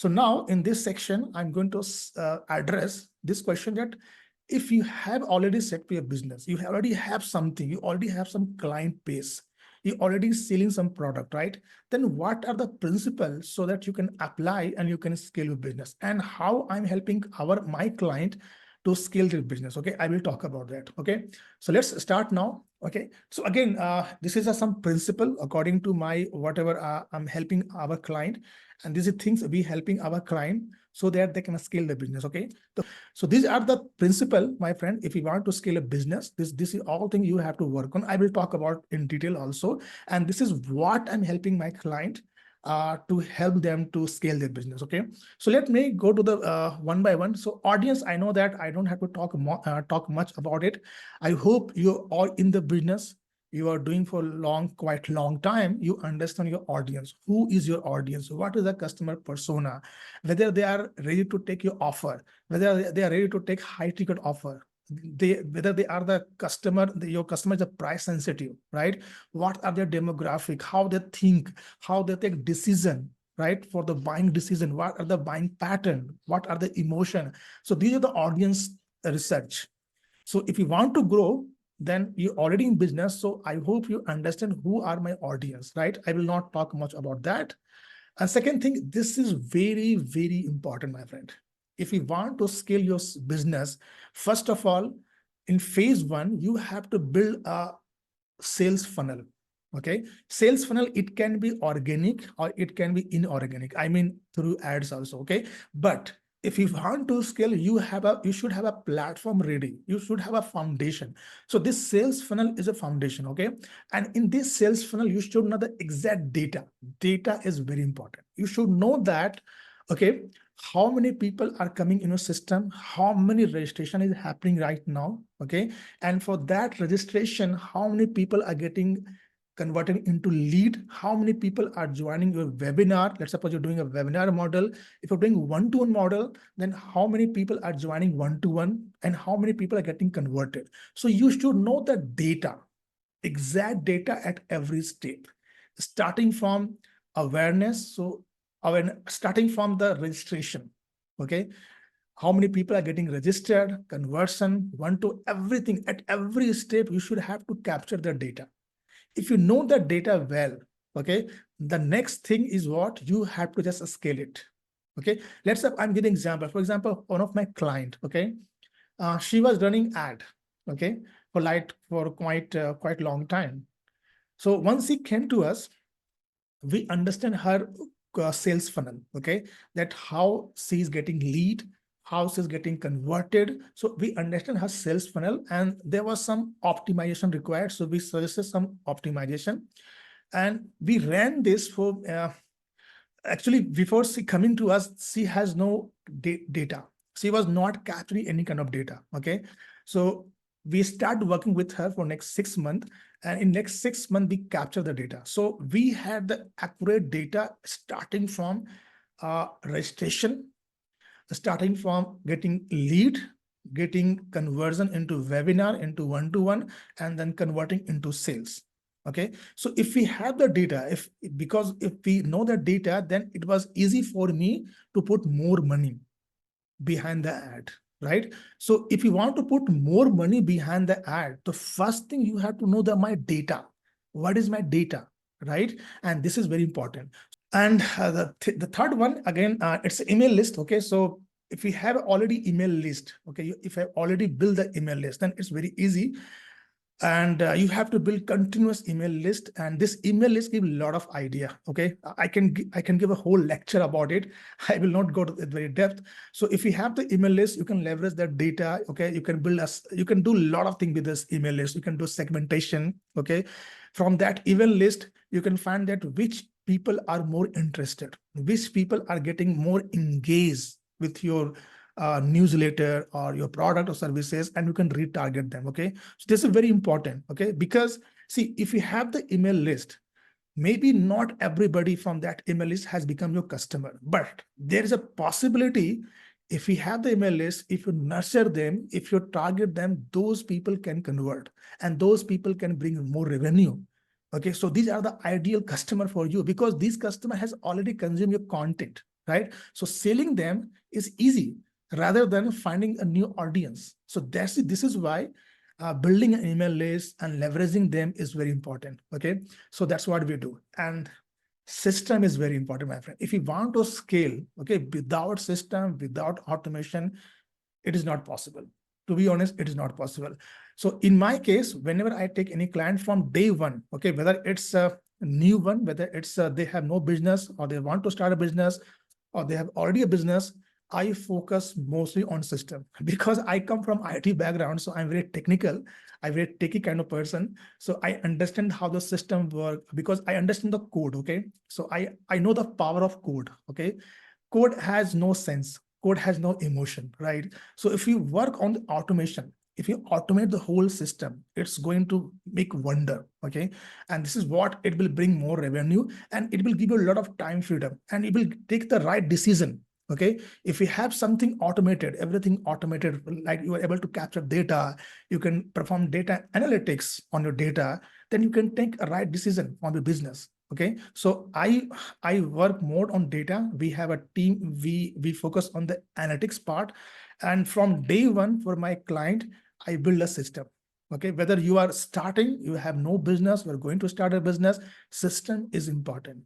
So now in this section, I'm going to address this question that if you have already set for your business, you already have something, you already have some client base, you're already selling some product, right? Then what are the principles so that you can apply and you can scale your business, and how I'm helping my client to scale their business. Okay, I will talk about that. Okay, so let's start now. Okay, so again, this is some principle according to my whatever I'm helping our client, and these are things we helping our client so that they can scale the business. Okay, so these are the principle, my friend. If you want to scale a business, this is all thing you have to work on. I will talk about in detail also, and this is what I'm helping my client to help them to scale their business. Okay, so let me go to the one by one. So audience, I know that I don't have to talk much about it. I hope you're all in the business, you are doing for quite long time. You understand your audience. Who is your audience? What is the customer persona? Whether they are ready to take your offer, whether they are ready to take high ticket offer, whether they are the customer, your customer is a price sensitive, right? What are their demographic, how they think, how they take decision, right? For the buying decision, what are the buying pattern, what are the emotion? So these are the audience research. So if you want to grow, then you're already in business. So I hope you understand who are my audience, right? I will not talk much about that. And second thing, this is very, very important, my friend. If you want to scale your business, first of all, in phase one, you have to build a sales funnel. Okay, sales funnel, it can be organic or it can be inorganic. I mean, through ads also. Okay, but if you want to scale, you should have a platform ready. You should have a foundation. So this sales funnel is a foundation. Okay, and in this sales funnel, you should know the exact data. Data is very important. You should know that. Okay, how many people are coming in your system, how many registration is happening right now. Okay, and for that registration, how many people are getting converted into lead, how many people are joining your webinar. Let's suppose you're doing a webinar model. If you're doing one-to-one model, then how many people are joining one-to-one and how many people are getting converted. So you should know the data, exact data at every step, starting from awareness. So starting from the registration. Okay, how many people are getting registered, conversion, one to everything. At every step, you should have to capture the data. If you know the data well, okay, the next thing is what you have to just scale it. Okay, let's say I'm giving example. For example, one of my client, okay, she was running ad, okay, for quite long time. So once she came to us, we understand her sales funnel. Okay, that how she is getting lead, how she's getting converted. So we understand her sales funnel, and there was some optimization required. So we suggested some optimization, and we ran this for actually before she coming to us, she has no data. She was not capturing any kind of data. Okay, so we start working with her for next 6 months, and in next 6 months we capture the data. So we had the accurate data starting from registration, starting from getting lead, getting conversion into webinar, into one-to-one, and then converting into sales. Okay, so if we have the data, because if we know the data, then it was easy for me to put more money behind the ad, right? So if you want to put more money behind the ad, the first thing you have to know my data. What is my data, right? And this is very important. And the third one, again, it's an email list. Okay, so if we have already email list, okay, if I already build the email list, then it's very easy. And you have to build continuous email list, and this email list give a lot of idea. Okay, I can give a whole lecture about it. I will not go to it very depth. So if you have the email list, you can leverage that data. Okay, you can you can do a lot of things with this email list. You can do segmentation. Okay, from that email list, you can find that which people are more interested, which people are getting more engaged with your newsletter or your product or services, and you can retarget them. Okay, so this is very important. Okay, because see, if you have the email list, maybe not everybody from that email list has become your customer, but there is a possibility. If we have the email list, if you nurture them, if you target them, those people can convert and those people can bring more revenue. Okay, so these are the ideal customer for you, because this customer has already consumed your content. right? So selling them is easy rather than finding a new audience. So this is why building an email list and leveraging them is very important. Okay, so that's what we do. And system is very important, my friend. If you want to scale, okay, without system, without automation, it is not possible. To be honest, it is not possible. So in my case, whenever I take any client from day one, okay, whether it's a new one, whether it's they have no business or they want to start a business or they have already a business, I focus mostly on system because I come from IT background. So I'm very technical. I'm very techie kind of person. So I understand how the system work because I understand the code. Okay. So I know the power of code. Okay. Code has no sense. Code has no emotion, right? So if you work on the automation, if you automate the whole system, it's going to make wonder. Okay. And this is what it will bring more revenue and it will give you a lot of time freedom and it will take the right decision. Okay. If you have something automated, everything automated, like you are able to capture data, you can perform data analytics on your data, then you can take a right decision on the business. Okay. So I work more on data. We have a team, we focus on the analytics part. And from day one for my client, I build a system. Okay, whether you are starting, you have no business, we're going to start a business, system is important.